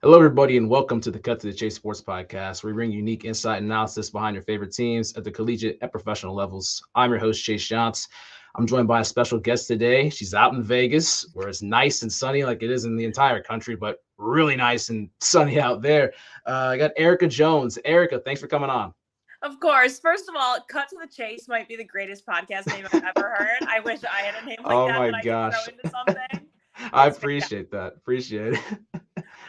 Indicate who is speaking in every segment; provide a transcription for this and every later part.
Speaker 1: Hello, everybody, and welcome to the Cut to the Chase Sports Podcast, where we bring unique insight and analysis behind your favorite teams at the collegiate and professional levels. I'm your host, Chase Shantz. I'm joined by a special guest today. She's out in Vegas, where it's nice and sunny like it is in the entire country, but really nice and sunny out there. I got Erica Jones. Erica, thanks for coming on.
Speaker 2: Of course. First of all, Cut to the Chase might be the greatest podcast name I've ever heard. I wish I had a name like
Speaker 1: Oh
Speaker 2: that
Speaker 1: my
Speaker 2: that I could throw
Speaker 1: gosh.
Speaker 2: into something.
Speaker 1: I
Speaker 2: It's fantastic.
Speaker 1: appreciate that. Appreciate it.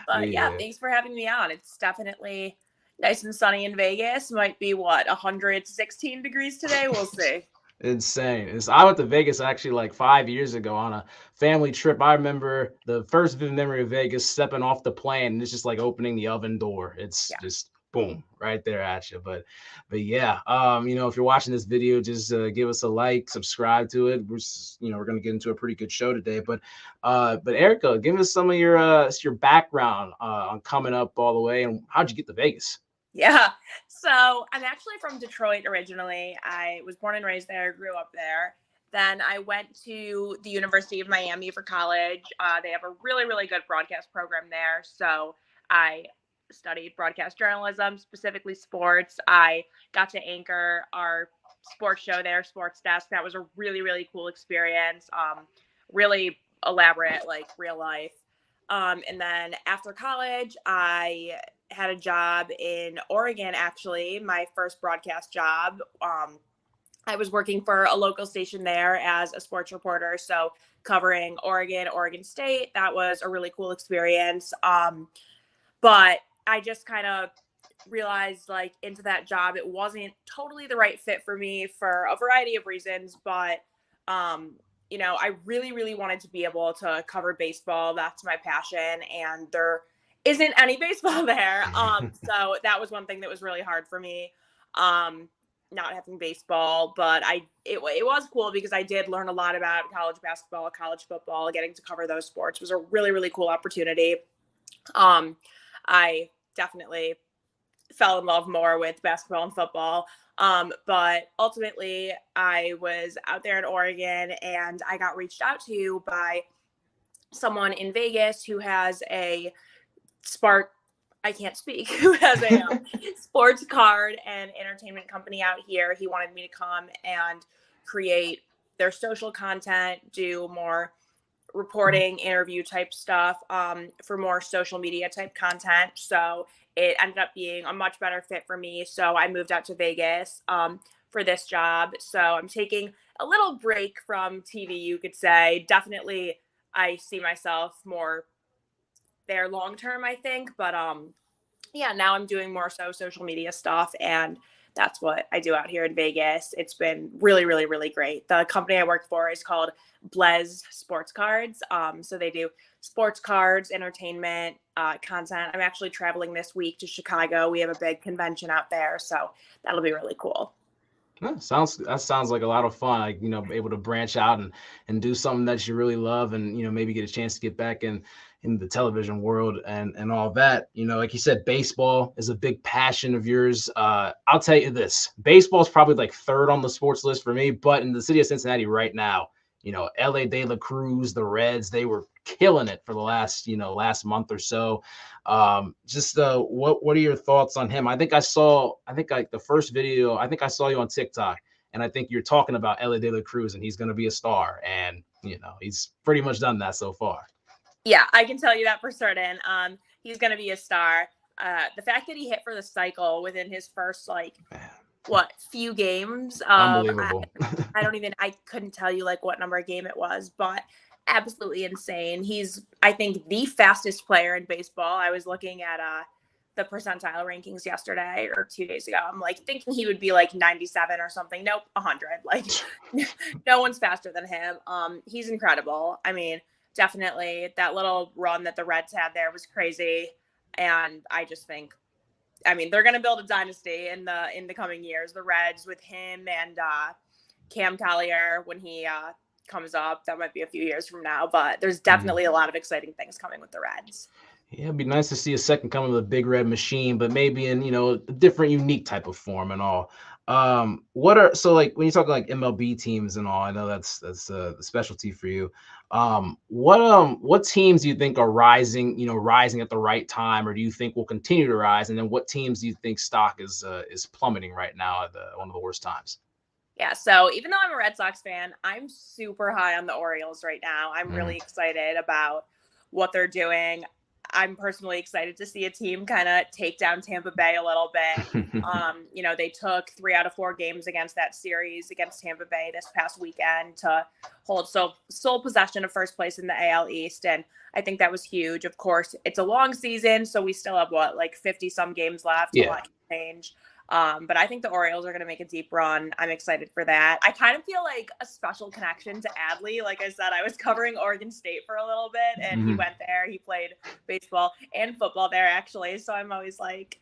Speaker 2: But yeah,
Speaker 1: Yeah.
Speaker 2: thanks for having me on. It's definitely nice and sunny in Vegas. Might be 116 degrees today. We'll see.
Speaker 1: Insane. I went to Vegas actually like 5 years ago on a family trip. I remember the first vivid memory of Vegas stepping off the plane and it's just like opening the oven door. It's
Speaker 2: Yeah.
Speaker 1: just boom right there at you. But yeah, if you're watching this video, just give us a like, subscribe to it. We're gonna get into a pretty good show today. But Erica, give us some of your background on coming up all the way and how'd you get to Vegas?
Speaker 2: Yeah. So I'm actually from Detroit originally. I was born and raised there, grew up there. Then I went to the University of Miami for college. They have a really, really good broadcast program there. So I studied broadcast journalism, specifically sports. I got to anchor our sports show there, Sports Desk. That was a really, really cool experience. Really elaborate, like real life. And then after college, I had a job in Oregon, actually, my first broadcast job. I was working for a local station there as a sports reporter, so covering Oregon State. That was a really cool experience. But I just kind of realized, like, into that job, it wasn't totally the right fit for me for a variety of reasons. But, I really, really wanted to be able to cover baseball. That's my passion. And there isn't any baseball there. So that was one thing that was really hard for me. Not having baseball, but it was cool because I did learn a lot about college basketball, college football. Getting to cover those sports was a really, really cool opportunity. I definitely fell in love more with basketball and football. But ultimately I was out there in Oregon and I got reached out to by someone in Vegas who has a who has a sports card and entertainment company out here. He wanted me to come and create their social content, do more reporting, interview type stuff, for more social media type content. So it ended up being a much better fit for me. So I moved out to Vegas for this job. So I'm taking a little break from TV, you could say. Definitely, I see myself more there long term, I think. But now I'm doing more so social media stuff, and that's what I do out here in Vegas. It's been really, really, really great. The company I work for is called Blaze Sports Cards. So they do sports cards, entertainment, content. I'm actually traveling this week to Chicago. We have a big convention out there, so that'll be really cool.
Speaker 1: That sounds like a lot of fun. Like, able to branch out and do something that you really love and, maybe get a chance to get back in the television world and all that. Like you said, baseball is a big passion of yours. I'll tell you this, baseball is probably like third on the sports list for me, but in the city of Cincinnati right now, LA De La Cruz, the Reds, they were killing it for the last month or so. What are your thoughts on him? I think like the first video, I think I saw you on TikTok, and I think you're talking about LA De La Cruz, and he's going to be a star, and he's pretty much done that so far.
Speaker 2: Yeah, I can tell you that for certain. He's going to be a star. The fact that he hit for the cycle within his first few games.
Speaker 1: Unbelievable.
Speaker 2: I couldn't tell you like what number game it was, but absolutely insane. He's, I think, the fastest player in baseball. I was looking at the percentile rankings yesterday or 2 days ago. I'm like thinking he would be like 97 or something. Nope, 100. Like no one's faster than him. He's incredible. I mean, definitely that little run that the Reds had there was crazy. And I just think, they're going to build a dynasty in the coming years. The Reds with him and Cam Collier when he comes up. That might be a few years from now, but there's definitely a lot of exciting things coming with the Reds.
Speaker 1: Yeah, it'd be nice to see a second coming of the Big Red Machine, but maybe in, a different, unique type of form and all. What are so like when you talk like MLB teams and all? I know that's the specialty for you. What teams do you think are rising? Rising at the right time, or do you think will continue to rise? And then what teams do you think stock is plummeting right now at one of the worst times?
Speaker 2: Yeah, so even though I'm a Red Sox fan, I'm super high on the Orioles right now. I'm
Speaker 1: Mm.
Speaker 2: really excited about what they're doing. I'm personally excited to see a team kind of take down Tampa Bay a little bit. They took 3 out of 4 games against that series against Tampa Bay this past weekend to hold sole possession of first place in the AL East. And I think that was huge. Of course, it's a long season, so we still have like 50 some games left. A
Speaker 1: Yeah.
Speaker 2: lot can change. But I think the Orioles are going to make a deep run. I'm excited for that. I kind of feel like a special connection to Adley. Like I said, I was covering Oregon State for a little bit, and he went there. He played baseball and football there, actually. So I'm always like,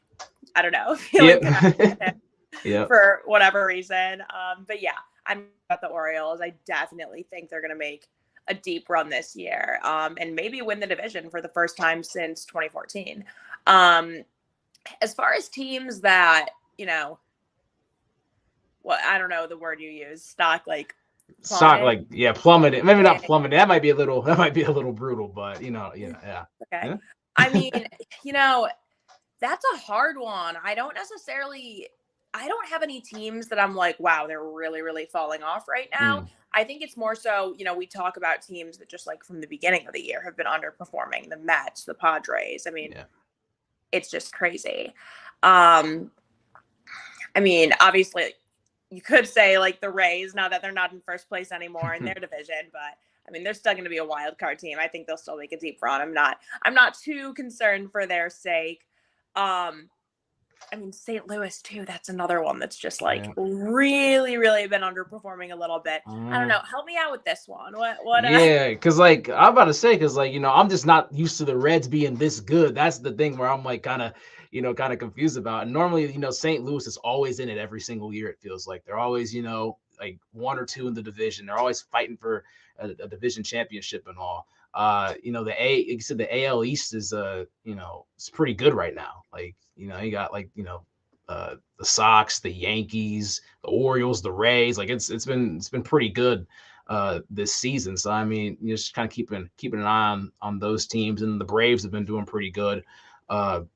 Speaker 2: I don't know, feeling connected to him for whatever reason. But yeah, I'm about the Orioles. I definitely think they're going to make a deep run this year, and maybe win the division for the first time since 2014. As far as teams that, I don't know the word you use, stock like
Speaker 1: plummeted. Plummeted. Maybe not plummeted. That might be a little brutal, but yeah.
Speaker 2: Okay.
Speaker 1: Yeah.
Speaker 2: I mean, that's a hard one. I don't have any teams that I'm like, wow, they're really, really falling off right now. I think it's more so, we talk about teams that just like from the beginning of the year have been underperforming. The Mets, the Padres. I mean, it's just crazy. I mean, obviously, you could say like the Rays, now that they're not in first place anymore in their division, but I mean, they're still going to be a wild card team. I think they'll still make a deep run. I'm not too concerned for their sake. I mean, St. Louis too. That's another one that's just like really, really been underperforming a little bit. I don't know. Help me out with this one. What?
Speaker 1: Yeah, because like I'm about to say, because like I'm just not used to the Reds being this good. That's the thing where I'm like kind of confused about. And normally, St. Louis is always in it every single year. It feels like they're always like 1 or 2 in the division. They're always fighting for a division championship and all. Like you said, the AL East is it's pretty good right now. Like you got like the Sox, the Yankees, the Orioles, the Rays. Like it's been pretty good this season. So I mean, just kind of keeping an eye on those teams. And the Braves have been doing pretty good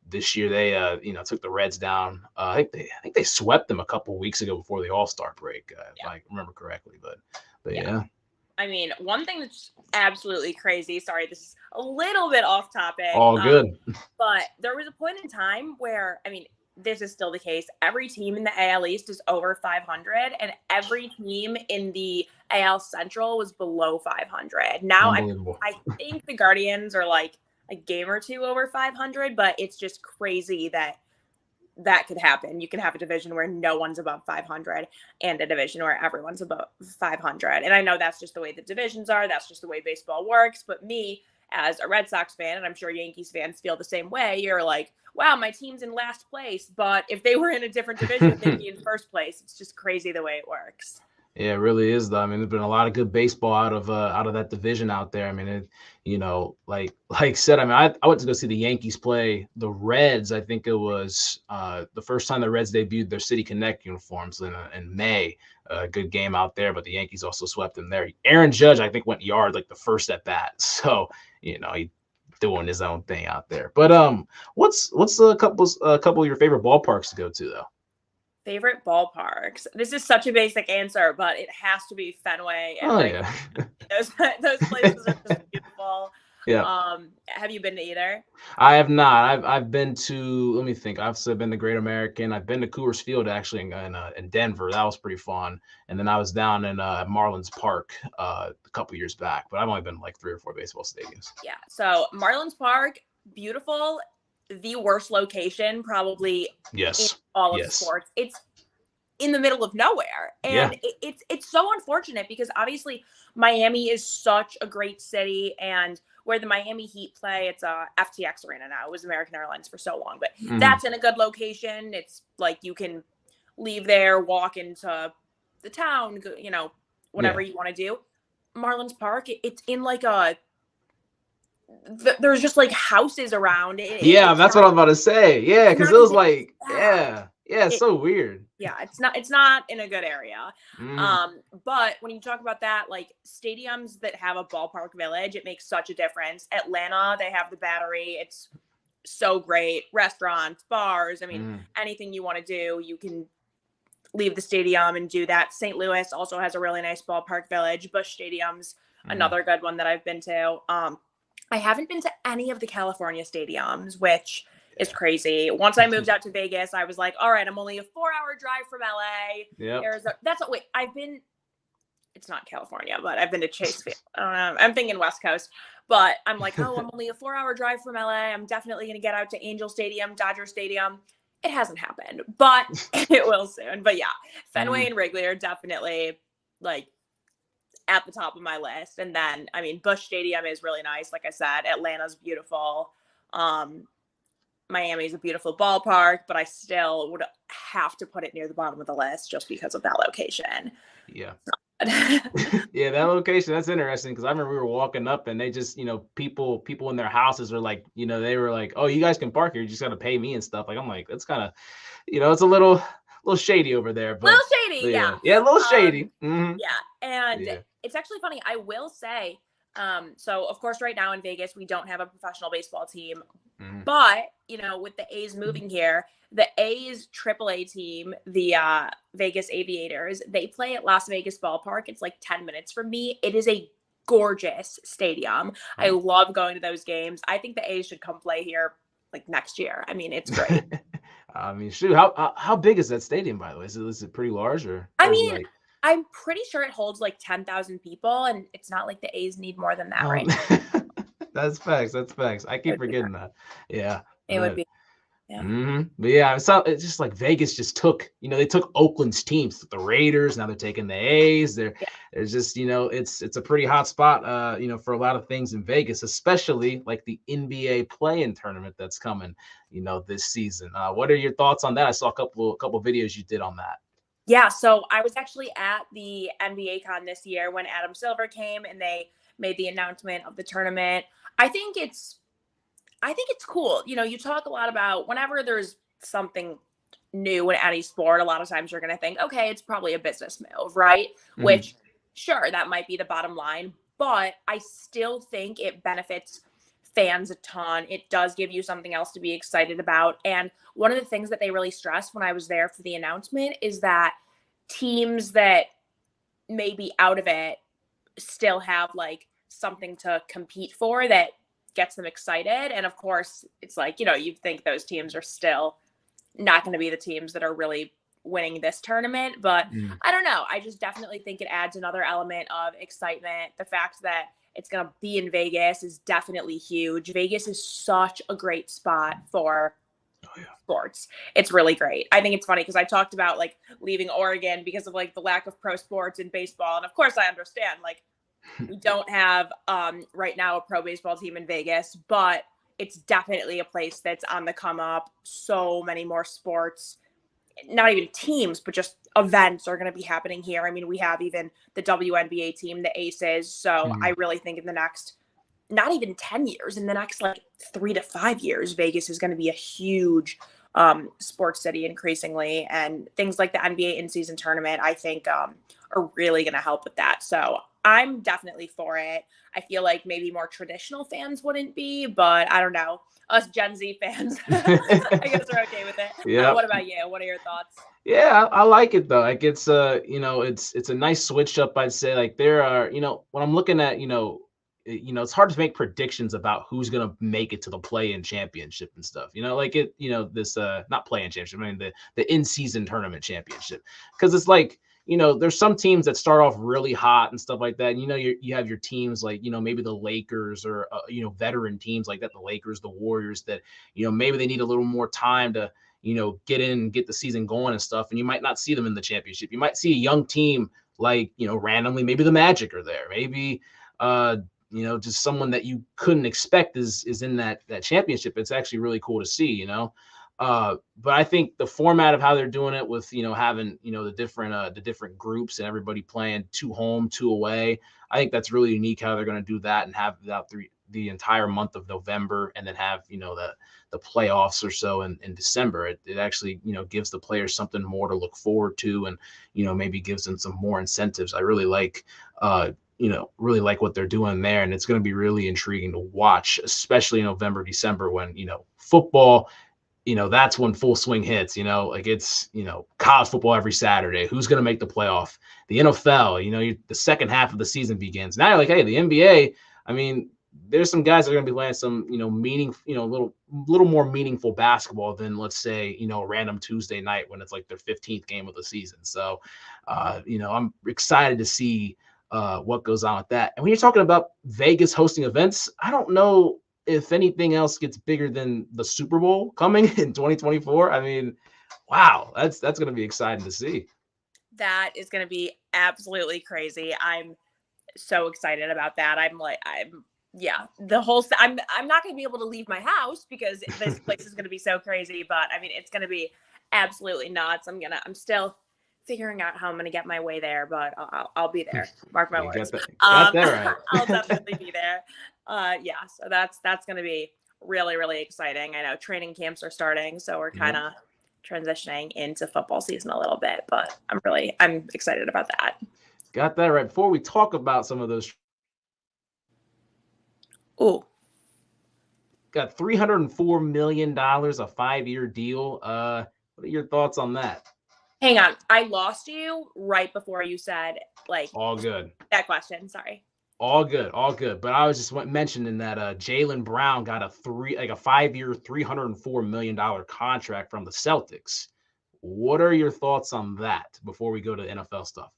Speaker 1: this year. They took the Reds down. I think they swept them a couple weeks ago before the All-Star break, if I remember correctly. But yeah.
Speaker 2: I mean, one thing that's absolutely crazy. Sorry, this is a little bit off topic.
Speaker 1: All good.
Speaker 2: But there was a point in time where, I mean, this is still the case. Every team in the AL East is over 500, and every team in the AL Central was below 500. Now, I think the Guardians are like a game or two over 500, but it's just crazy that could happen. You can have a division where no one's above 500 and a division where everyone's above 500. And I know that's just the way the divisions are. That's just the way baseball works. But me, as a Red Sox fan, and I'm sure Yankees fans feel the same way, you're like, wow, my team's in last place. But if they were in a different division, they'd be in first place. It's just crazy the way it works.
Speaker 1: Yeah, it really is though. I mean, there's been a lot of good baseball out of that division out there. I mean, like I said, I mean, I went to go see the Yankees play the Reds. I think it was the first time the Reds debuted their City Connect uniforms in May. A good game out there, but the Yankees also swept them there. Aaron Judge, I think, went yard like the first at bat. So he doing his own thing out there. But what's a couple of your favorite ballparks to go to though?
Speaker 2: Favorite ballparks. This is such a basic answer, but it has to be Fenway. And those places are just beautiful.
Speaker 1: Yeah.
Speaker 2: Have you been to either?
Speaker 1: I have not. I've been to. Let me think. I've been to Great American. I've been to Coors Field actually in Denver. That was pretty fun. And then I was down in Marlins Park a couple years back. But I've only been like 3 or 4 baseball stadiums.
Speaker 2: Yeah. So Marlins Park, beautiful. The worst location probably in all of sports. It's in the middle of nowhere. And it's so unfortunate because obviously Miami is such a great city, and where the Miami Heat play, it's a FTX arena now. It was American Airlines for so long, but that's in a good location. It's like you can leave there, walk into the town, whatever you want to do. Marlins Park, it's in like a there's just like houses around it.
Speaker 1: Yeah,
Speaker 2: It's
Speaker 1: that's what
Speaker 2: not,
Speaker 1: I'm about to say. Yeah,
Speaker 2: it's
Speaker 1: because
Speaker 2: not
Speaker 1: it was
Speaker 2: even,
Speaker 1: like,
Speaker 2: yeah,
Speaker 1: yeah, it's
Speaker 2: it,
Speaker 1: so weird.
Speaker 2: yeah, it's not in a good area.
Speaker 1: Mm,
Speaker 2: But when you talk about that, like stadiums that have a ballpark village, it makes such a difference. Atlanta, they have the Battery. It's so great. Restaurants, bars, I mean,
Speaker 1: mm,
Speaker 2: anything you want to do, you can leave the stadium and do that. St. Louis also has a really nice ballpark village. Busch Stadium's
Speaker 1: mm.
Speaker 2: another good one that I've been to. I haven't been to any of the California stadiums, which is crazy. Once I moved out to Vegas, I was like, all right, I'm only a 4-hour drive from LA.
Speaker 1: Yep.
Speaker 2: Arizona. Wait, it's not California, but I've been to Chase Field. I don't know. I'm thinking West Coast, but I'm like, oh, I'm only a 4-hour drive from LA. I'm definitely going to get out to Angel Stadium, Dodger Stadium. It hasn't happened, but it will soon. But yeah, Fenway
Speaker 1: Mm,
Speaker 2: and Wrigley are definitely like at the top of my list. And then, I mean, Busch Stadium is really nice. Like I said, Atlanta's beautiful. Um, Miami's a beautiful ballpark, but I still would have to put it near the bottom of the list just because of that location.
Speaker 1: yeah. Yeah, that location, that's interesting because I remember we were walking up and they just, people in their houses are like, they were like, "Oh, you guys can park here. You just got to pay me and stuff." Like I'm like, that's kind of, it's a little shady over there,
Speaker 2: Little
Speaker 1: but
Speaker 2: shady, yeah.
Speaker 1: yeah, a little
Speaker 2: Um,
Speaker 1: shady. Hmm.
Speaker 2: yeah, and
Speaker 1: Yeah.
Speaker 2: it's actually funny. I will say, so of course, right now in Vegas, we don't have a professional baseball team,
Speaker 1: Hmm.
Speaker 2: but with the A's moving here, the A's AAA team, the Vegas Aviators, they play at Las Vegas Ballpark. It's like 10 minutes from me. It is a gorgeous stadium. I
Speaker 1: Oh.
Speaker 2: love going to those games. I think the A's should come play here like next year. I mean, it's great.
Speaker 1: I mean, shoot, how big is that stadium, by the way? Is it pretty large
Speaker 2: I
Speaker 1: or is it
Speaker 2: mean,
Speaker 1: like,
Speaker 2: I'm pretty sure it holds like 10,000 people, and it's not like the A's need more than that,
Speaker 1: um,
Speaker 2: right?
Speaker 1: that's facts. That's facts. I
Speaker 2: It
Speaker 1: keep
Speaker 2: would be.
Speaker 1: forgetting that. Yeah,
Speaker 2: It would
Speaker 1: but
Speaker 2: be. Yeah.
Speaker 1: But yeah, it's just like Vegas just took, they took Oakland's teams, the Raiders. Now they're taking the A's.
Speaker 2: Yeah.
Speaker 1: There's just, it's a pretty hot spot, for a lot of things in Vegas, especially like the NBA play-in tournament that's coming, this season. What are your thoughts on that? I saw a couple videos you did on that.
Speaker 2: Yeah. So I was actually at the NBA con this year when Adam Silver came and they made the announcement of the tournament. I think it's I think it's cool. You talk a lot about whenever there's something new in any sport, a lot of times you're going to think, okay, it's probably a business move, right?
Speaker 1: Mhm.
Speaker 2: Which, sure, that might be the bottom line, but I still think it benefits fans a ton. It does give you something else to be excited about. And one of the things that they really stressed when I was there for the announcement is that teams that may be out of it still have like something to compete for that gets them excited. And of course, it's like, you think those teams are still not going to be the teams that are really winning this tournament. But
Speaker 1: Mm.
Speaker 2: I don't know. I just definitely think it adds another element of excitement. The fact that it's going to be in Vegas is definitely huge. Vegas is such a great spot for
Speaker 1: Oh yeah.
Speaker 2: sports. It's really great. I think it's funny because I talked about like leaving Oregon because of like the lack of pro sports in baseball. And of course I understand like we don't have right now a pro baseball team in Vegas, but it's definitely a place that's on the come up. So many more sports, not even teams, but just events are going to be happening here. I mean, we have even the WNBA team, the Aces. So I
Speaker 1: Mhm.
Speaker 2: really think in the next, not even 10 years, in the next like 3 to 5 years, Vegas is going to be a huge sports city increasingly. And things like the NBA in-season tournament, I think are really going to help with that. So I'm definitely for it. I feel like maybe more traditional fans wouldn't be, but I don't know. Us Gen Z fans, I guess we're okay with it.
Speaker 1: Yep.
Speaker 2: What about you? What are your thoughts?
Speaker 1: Yeah, I like it though. Like it's it's a nice switch up, I'd say. Like there are, when I'm looking at, it's hard to make predictions about who's gonna make it to the play-in championship and stuff. Like this not play-in championship, I mean the in-season tournament championship. Because it's like, there's some teams that start off really hot and stuff like that. And, you have your teams like, maybe the Lakers or veteran teams like that, the Lakers, the Warriors that, maybe they need a little more time to get in and get the season going and stuff. And you might not see them in the championship. You might see a young team like, randomly, maybe the Magic are there. Maybe, just someone that you couldn't expect is in that championship. It's actually really cool to see. But I think the format of how they're doing it with, having, the different groups and everybody playing 2 home, 2 away. I think that's really unique how they're going to do that and have that the entire month of November and then have, the playoffs or so in December. It actually, gives the players something more to look forward to, and, maybe gives them some more incentives. I really like, really like what they're doing there. And it's going to be really intriguing to watch, especially in November, December, when, football, that's when full swing hits, like it's, college football every Saturday. Who's going to make the playoff? The NFL, the second half of the season begins. Now you're like, hey, the NBA, I mean, there's some guys that are going to be playing some, little more meaningful basketball than, let's say, a random Tuesday night when it's like their 15th game of the season. So, I'm excited to see what goes on with that. And when you're talking about Vegas hosting events, I don't know if anything else gets bigger than the Super Bowl coming in 2024. I mean, wow, that's going to be exciting to see.
Speaker 2: That is going to be absolutely crazy. I'm so excited about that. I'm not going to be able to leave my house because this place is going to be so crazy, but I mean, it's going to be absolutely nuts. I'm still figuring out how I'm going to get my way there, but I'll be there. Mark my words.
Speaker 1: Got that right.
Speaker 2: I'll definitely be there. So that's going to be really, really exciting. I know training camps are starting, so we're kind of transitioning into football season a little bit, but I'm excited about that.
Speaker 1: Got that right. Before we talk about some of those, got $304 million, a 5-year deal. What are your thoughts on that?
Speaker 2: Hang on. I lost you right before you said,
Speaker 1: all good.
Speaker 2: That question. Sorry.
Speaker 1: All good. But I was just mentioning that Jaylen Brown got a 5-year, $304 million contract from the Celtics. What are your thoughts on that before we go to NFL stuff?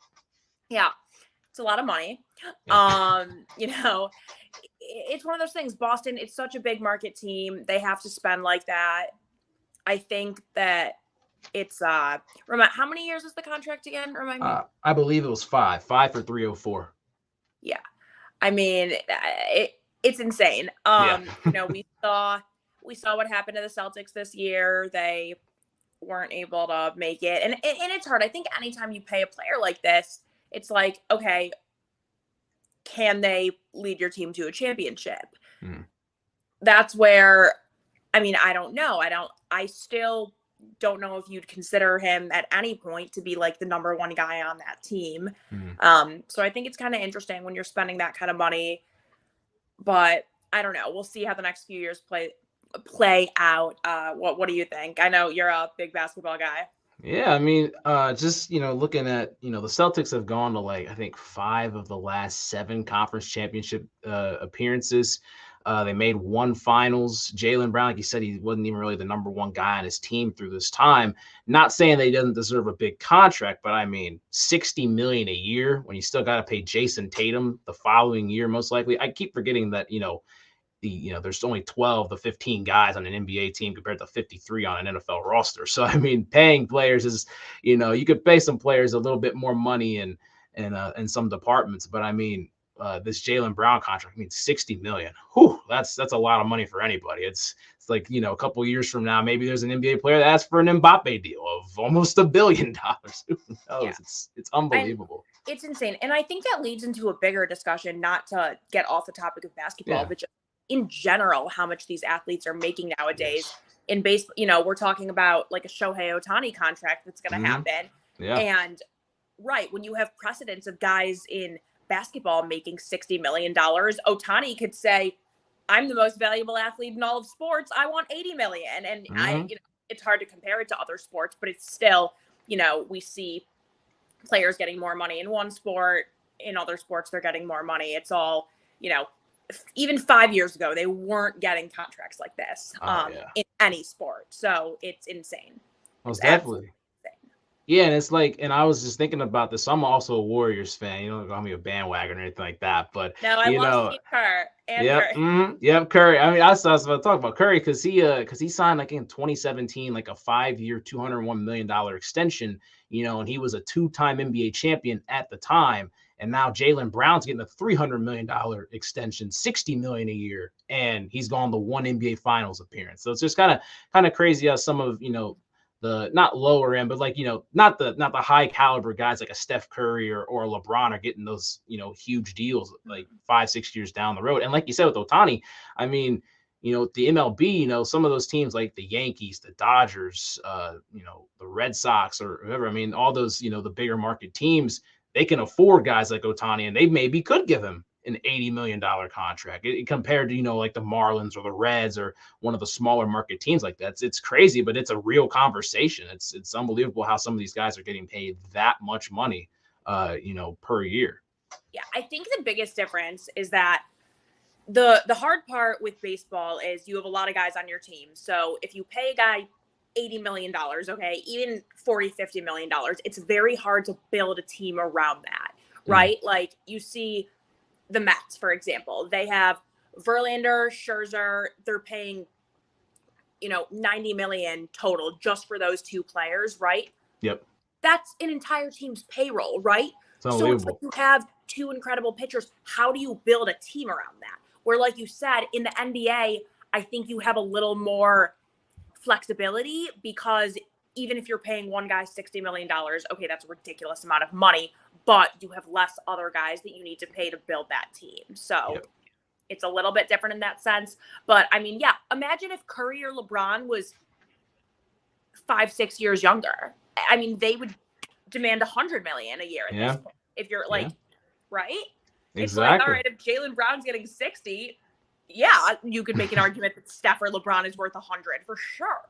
Speaker 2: Yeah, it's a lot of money. Yeah. It's one of those things. Boston, it's such a big market team. They have to spend like that. I think that it's how many years is the contract again? Remind me.
Speaker 1: I believe it was 5 for 304.
Speaker 2: Yeah. I mean, it's insane. We saw what happened to the Celtics this year. They weren't able to make it. And it's hard. I think anytime you pay a player like this, it's like, okay, can they lead your team to a championship? That's where, I mean, I don't know. I still don't know if you'd consider him at any point to be like the number one guy on that team. So I think it's kind of interesting when you're spending that kind of money, but I don't know. We'll see how the next few years play out. What do you think? I know you're a big basketball guy.
Speaker 1: Yeah, I mean, just, looking at, the Celtics have gone to I think 5 of the last 7 conference championship appearances. They made 1 finals. Jaylen Brown, like you said, he wasn't even really the number one guy on his team through this time. Not saying that he doesn't deserve a big contract, but I mean, $60 million a year when you still got to pay Jason Tatum the following year, most likely. I keep forgetting that, there's only 12 to 15 guys on an NBA team compared to 53 on an NFL roster. So, I mean, paying players is, you could pay some players a little bit more money in some departments, but I mean, this Jaylen Brown contract means $60 million. Whew, that's a lot of money for anybody. It's like, a couple of years from now, maybe there's an NBA player that asks for an Mbappe deal of almost $1 billion. Who knows? Yeah. It's unbelievable.
Speaker 2: It's insane. And I think that leads into a bigger discussion, not to get off the topic of basketball, but just in general, how much these athletes are making nowadays. Yes. In baseball, we're talking about like a Shohei Ohtani contract that's going to happen. Yeah. And when you have precedents of guys in basketball making $60 million, Ohtani could say, I'm the most valuable athlete in all of sports. I want $80 million. And it's hard to compare it to other sports, but it's still, we see players getting more money in one sport. In other sports, they're getting more money. It's all, even 5 years ago, they weren't getting contracts like this in any sport. So it's insane.
Speaker 1: Most definitely. Yeah, and it's like, and I was just thinking about this. So I'm also a Warriors fan. You don't call me a bandwagon or anything like that, but
Speaker 2: no, I love Steve Kerr.
Speaker 1: Yep, Curry. I mean, I was about to talk about Curry because he signed in 2017 a 5-year, $201 million extension. And he was a 2-time NBA champion at the time. And now Jaylen Brown's getting a $300 million extension, $60 million a year, and he's gone to 1 NBA Finals appearance. So it's just kind of crazy how some of the not lower end, but like, not the high caliber guys like a Steph Curry or a LeBron are getting those, huge deals like 5-6 years down the road. And like you said with Ohtani, I mean, the MLB, some of those teams like the Yankees, the Dodgers, the Red Sox or whoever, I mean, all those, the bigger market teams, they can afford guys like Ohtani, and they maybe could give him an $80 million contract compared to, like the Marlins or the Reds or one of the smaller market teams like that. It's crazy, but it's a real conversation. It's unbelievable how some of these guys are getting paid that much money, per year.
Speaker 2: Yeah, I think the biggest difference is that the hard part with baseball is you have a lot of guys on your team. So if you pay a guy $80 million, okay, even $40-50 million, it's very hard to build a team around that, right? Like you see the Mets, for example, they have Verlander, Scherzer, they're paying, $90 million total just for those two players, right?
Speaker 1: Yep.
Speaker 2: That's an entire team's payroll, right? So it's like you have two incredible pitchers. How do you build a team around that? Where, like you said, in the NBA, I think you have a little more flexibility because even if you're paying one guy $60 million, okay, that's a ridiculous amount of money, but you have less other guys that you need to pay to build that team. So It's a little bit different in that sense. But I mean, yeah, imagine if Curry or LeBron was 5-6 years younger. I mean, they would demand $100 million a year at this point. If you're like, right?
Speaker 1: Exactly.
Speaker 2: It's like, all right, if Jaylen Brown's getting 60, yeah, you could make an argument that Steph or LeBron is worth 100 for sure.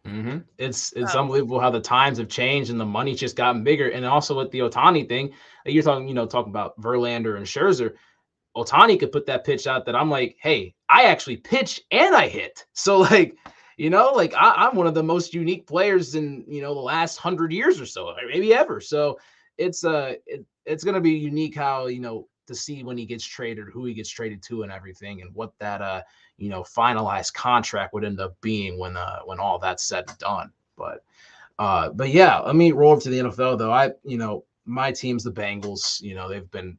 Speaker 1: Mm-hmm. It's unbelievable how the times have changed and the money's just gotten bigger. And also with the Ohtani thing, you're talking about Verlander and Scherzer. Ohtani could put that pitch out that I'm like, hey, I actually pitch and I hit. So like, I'm one of the most unique players in, the last 100 years or so, maybe ever. So it's going to be unique how, to see when he gets traded, who he gets traded to and everything, and what that, finalized contract would end up being when all that's said and done. But yeah, let me roll over to the NFL though. My team's the Bengals. They've been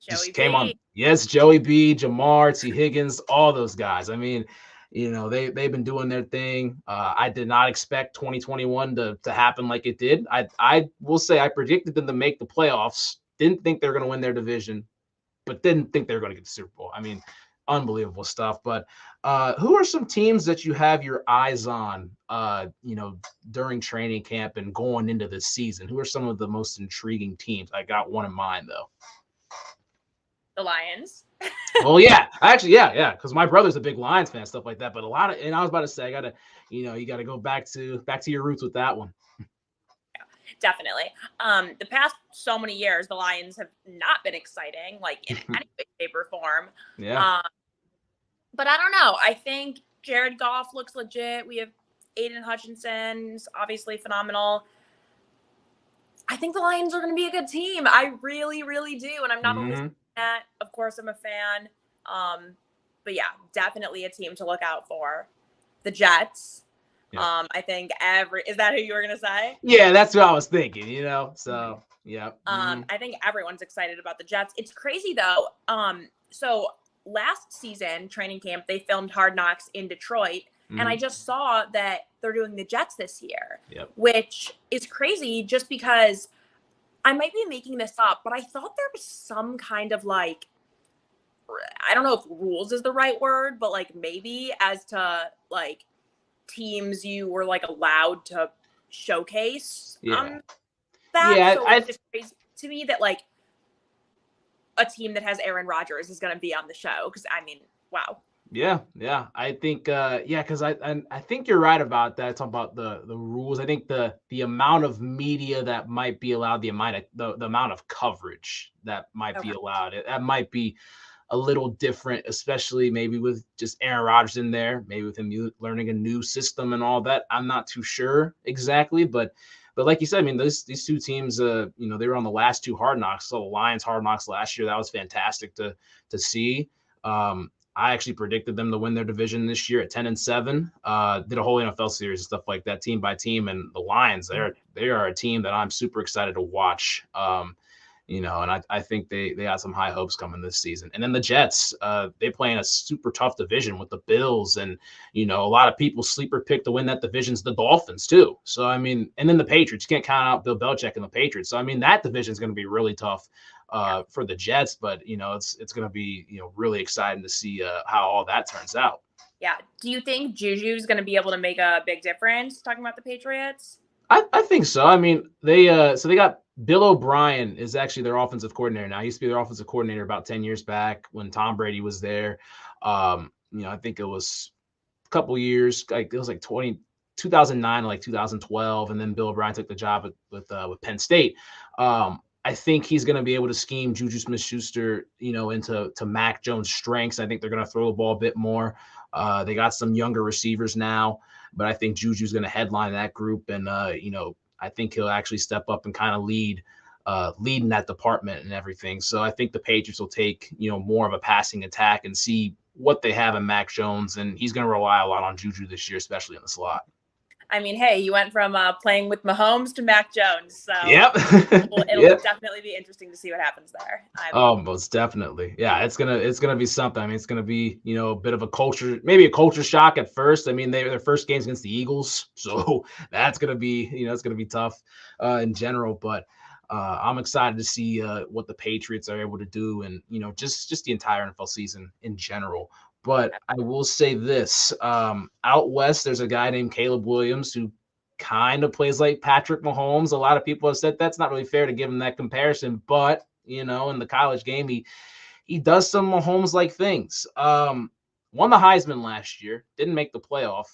Speaker 1: Joey B, Jamar, T. Higgins, all those guys. I mean, they've been doing their thing. I did not expect 2021 to happen like it did. I will say I predicted them to make the playoffs. Didn't think they were going to win their division, but didn't think they were going to get the Super Bowl. I mean, unbelievable stuff. But who are some teams that you have your eyes on, during training camp and going into the season? Who are some of the most intriguing teams? I got one in mind, though.
Speaker 2: The Lions.
Speaker 1: Well, yeah, actually, yeah, because my brother's a big Lions fan, stuff like that. But and I was about to say, you gotta go back to your roots with that one.
Speaker 2: Definitely. The past so many years, the Lions have not been exciting, like in any way, shape, or form.
Speaker 1: Yeah.
Speaker 2: But I don't know. I think Jared Goff looks legit. We have Aiden Hutchinson's obviously phenomenal. I think the Lions are going to be a good team. I really, really do. And I'm not always that. Of course, I'm a fan. But yeah, definitely a team to look out for. The Jets. Yeah. I think is that who you were going to say?
Speaker 1: Yeah, that's what I was thinking, so yeah.
Speaker 2: I think everyone's excited about the Jets. It's crazy though. So last season, training camp, they filmed Hard Knocks in Detroit. And I just saw that they're doing the Jets this year, which is crazy just because I might be making this up, but I thought there was some kind of like, I don't know if rules is the right word, but like maybe as to like teams you were like allowed to showcase that.
Speaker 1: Yeah,
Speaker 2: so it's just crazy to me that like a team that has Aaron Rodgers is going to be on the show. Cause I mean, wow.
Speaker 1: Yeah. I think, because I think you're right about that. Talking about the rules. I think the amount of media that might be allowed, the amount of coverage that might be allowed, that might be a little different, especially maybe with just Aaron Rodgers in there, maybe with him learning a new system and all that. I'm not too sure exactly, but like you said, I mean, these two teams, they were on the last two Hard Knocks. So the Lions Hard Knocks last year, that was fantastic to see. I actually predicted them to win their division this year at 10-7. Did a whole NFL series and stuff like that, team by team. And the Lions, they are a team that I'm super excited to watch. and I think they got some high hopes coming this season. And then the Jets, they play in a super tough division with the Bills, and a lot of people sleeper pick to win that division's the Dolphins too. So I mean, and then the Patriots, you can't count out Bill Belichick and the Patriots. So I mean, that division is going to be really tough for the Jets, but it's going to be really exciting to see how all that turns out.
Speaker 2: Yeah. Do you think Juju's going to be able to make a big difference? Talking about the Patriots.
Speaker 1: I think so. I mean, they got Bill O'Brien is actually their offensive coordinator now. He used to be their offensive coordinator about 10 years back when Tom Brady was there. I think it was a couple years, like it was like 2009 to like 2012, and then Bill O'Brien took the job with Penn State. I think he's going to be able to scheme Juju Smith-Schuster, into Mac Jones' strengths. I think they're going to throw the ball a bit more. They got some younger receivers now, but I think Juju's going to headline that group, and I think he'll actually step up and kind of lead in that department and everything. So I think the Patriots will take more of a passing attack and see what they have in Mac Jones, and he's going to rely a lot on Juju this year, especially in the slot.
Speaker 2: I mean, hey, you went from playing with Mahomes to Mac Jones, so
Speaker 1: yep.
Speaker 2: it'll definitely be interesting to see what happens there.
Speaker 1: Most definitely. Yeah, it's gonna be something. I mean, it's gonna be a bit of a culture shock at first. I mean, their first game's against the Eagles, so that's gonna be it's gonna be tough in general. But I'm excited to see what the Patriots are able to do, and just the entire NFL season in general. But I will say this, out west, there's a guy named Caleb Williams who kind of plays like Patrick Mahomes. A lot of people have said that's not really fair to give him that comparison, but in the college game, he does some Mahomes-like things. Won the Heisman last year, didn't make the playoff.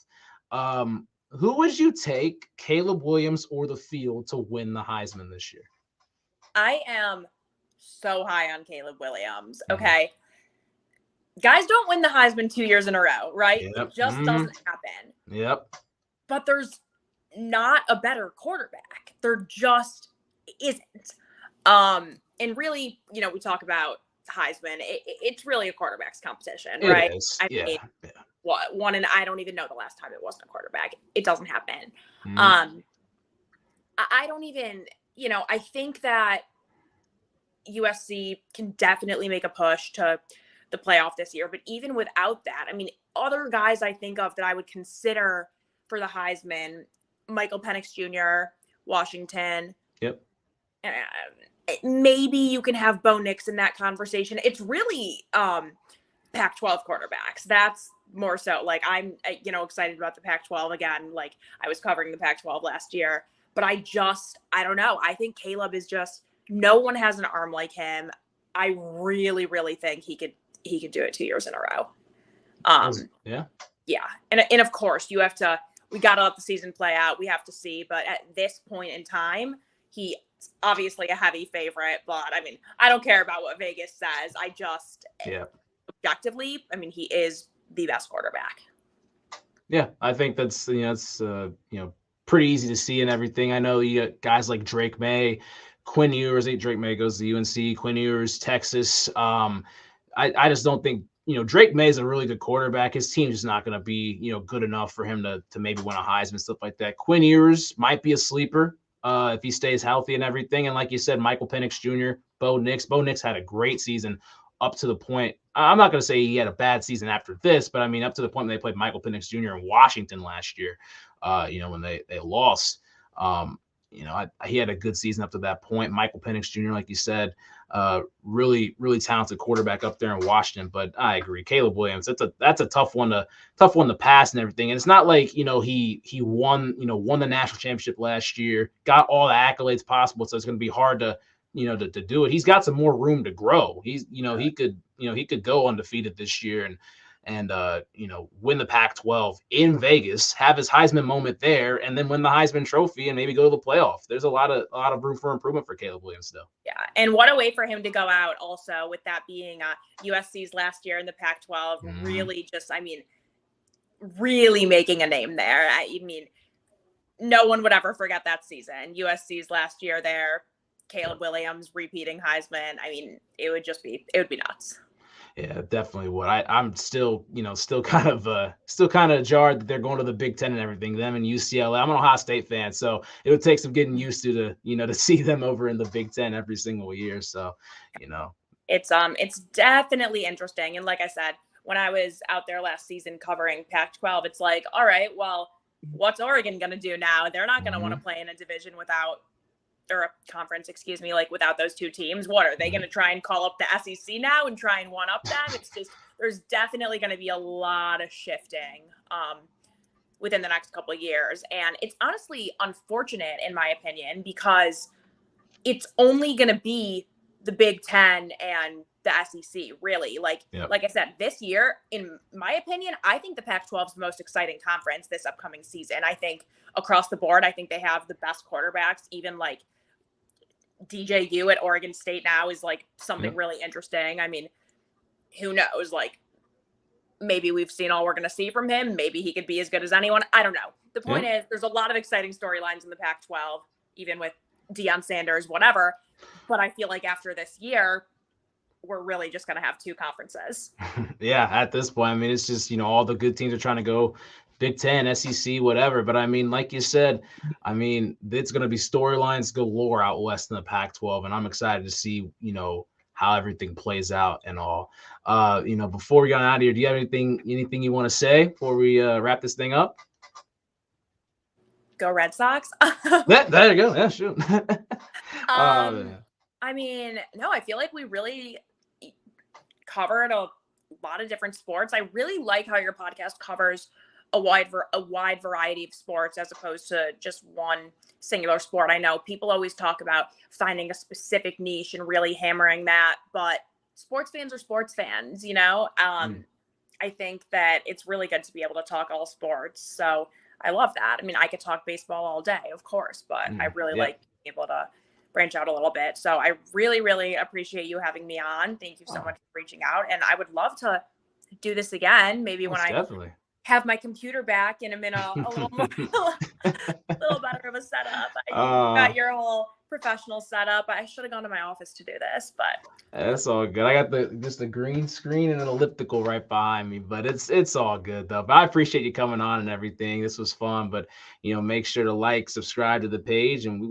Speaker 1: Who would you take, Caleb Williams or the field, to win the Heisman this year?
Speaker 2: I am so high on Caleb Williams. Okay. Guys don't win the Heisman 2 years in a row, right?
Speaker 1: Yep.
Speaker 2: It just doesn't happen.
Speaker 1: Yep.
Speaker 2: But there's not a better quarterback. There just isn't. And really, we talk about Heisman. It's really a quarterback's competition, right?
Speaker 1: It is.
Speaker 2: I mean, one, and I don't even know the last time it wasn't a quarterback. It doesn't happen. I don't even, I think that USC can definitely make a push to the playoff this year. But even without that, I mean, other guys I think of that I would consider for the Heisman, Michael Penix Jr., Washington.
Speaker 1: Yep.
Speaker 2: Maybe you can have Bo Nix in that conversation. It's really Pac-12 quarterbacks. That's more so. Like, I'm, excited about the Pac-12 again. Like, I was covering the Pac-12 last year. But I don't know. I think Caleb is just, no one has an arm like him. I really, really think he could do it 2 years in a row. Yeah. And of course we got to let the season play out. We have to see, but at this point in time, he's obviously a heavy favorite, but I mean, I don't care about what Vegas says. Objectively, I mean, he is the best quarterback.
Speaker 1: Yeah. I think that's, pretty easy to see and everything. I know you got guys like Drake May, Quinn Ewers. Drake May goes to UNC, Quinn Ewers, Texas. I just don't think, Drake May is a really good quarterback. His team's just not going to be, good enough for him to maybe win a Heisman, stuff like that. Quinn Ewers might be a sleeper if he stays healthy and everything. And like you said, Michael Penix Jr., Bo Nix. Bo Nix had a great season up to the point. I'm not going to say he had a bad season after this, but I mean, up to the point when they played Michael Penix Jr. in Washington last year, when they lost. He had a good season up to that point. Michael Penix Jr., like you said, really, really talented quarterback up there in Washington. But I agree, Caleb Williams. That's a tough one to pass and everything. And it's not like he won the national championship last year, got all the accolades possible. So it's going to be hard to do it. He's got some more room to grow. He could go undefeated this year and win the Pac-12 in Vegas, have his Heisman moment there, and then win the Heisman Trophy and maybe go to the playoff. There's a lot of room for improvement for Caleb Williams still.
Speaker 2: Yeah, and what a way for him to go out also, with that being USC's last year in the Pac-12, really just, really making a name there. I mean, no one would ever forget that season. USC's last year there, Caleb Williams repeating Heisman. I mean, it would be nuts.
Speaker 1: Yeah, definitely would. I'm still, still kind of jarred that they're going to the Big Ten and everything. Them and UCLA. I'm an Ohio State fan, so it would take some getting used to see them over in the Big Ten every single year. So, you know,
Speaker 2: It's definitely interesting. And like I said, when I was out there last season covering Pac-12, it's like, all right, well, what's Oregon going to do now? They're not going to want to
Speaker 1: mhm,
Speaker 2: play in a division without, or a conference, excuse me, like without those two teams. What are they going
Speaker 1: mhm.
Speaker 2: to try and call up the SEC now and try and one up them? It's just, there's definitely going to be a lot of shifting within the next couple of years. And it's honestly unfortunate, in my opinion, because it's only going to be the Big Ten and the SEC, really.
Speaker 1: Yep.
Speaker 2: Like I said, this year, in my opinion, I think the Pac-12 is the most exciting conference this upcoming season. I think across the board, I think they have the best quarterbacks. Even like DJU at Oregon State now is like something
Speaker 1: Yep.
Speaker 2: really interesting. I mean, who knows? Like maybe we've seen all we're going to see from him. Maybe he could be as good as anyone. I don't know. The point
Speaker 1: Yep.
Speaker 2: is, there's a lot of exciting storylines in the Pac-12, even with Deion Sanders, whatever. But I feel like after this year, we're really just going to have two conferences.
Speaker 1: Yeah, at this point, I mean, it's just, all the good teams are trying to go Big Ten, SEC, whatever. But I mean, like you said, I mean, it's going to be storylines galore out west in the Pac-12, and I'm excited to see, how everything plays out and all. Before we get out of here, do you have anything you want to say before we wrap this thing up?
Speaker 2: Go Red Sox.
Speaker 1: Yeah, there you go. Yeah, shoot.
Speaker 2: um,
Speaker 1: Yeah.
Speaker 2: I mean, no, I feel like we really covered a lot of different sports. I really like how your podcast covers a wide variety of sports as opposed to just one singular sport. I know people always talk about finding a specific niche and really hammering that, but sports fans are sports fans, you know?
Speaker 1: Mm,
Speaker 2: I think that it's really good to be able to talk all sports. So I love that. I mean, I could talk baseball all day, of course, but I really
Speaker 1: yeah,
Speaker 2: like being able to branch out a little bit. So I really, really appreciate you having me on. Thank you so
Speaker 1: oh,
Speaker 2: much for reaching out. And I would love to do this again, maybe when
Speaker 1: most
Speaker 2: I
Speaker 1: definitely.
Speaker 2: have my computer back and I'm in a little more, a little better of a setup. You
Speaker 1: uh,
Speaker 2: got your whole professional setup. I should have gone to my office to do this, but
Speaker 1: That's all good. I got just a green screen and an elliptical right behind me, but it's all good though. But I appreciate you coming on and everything. This was fun, but make sure to like, subscribe to the page, and we will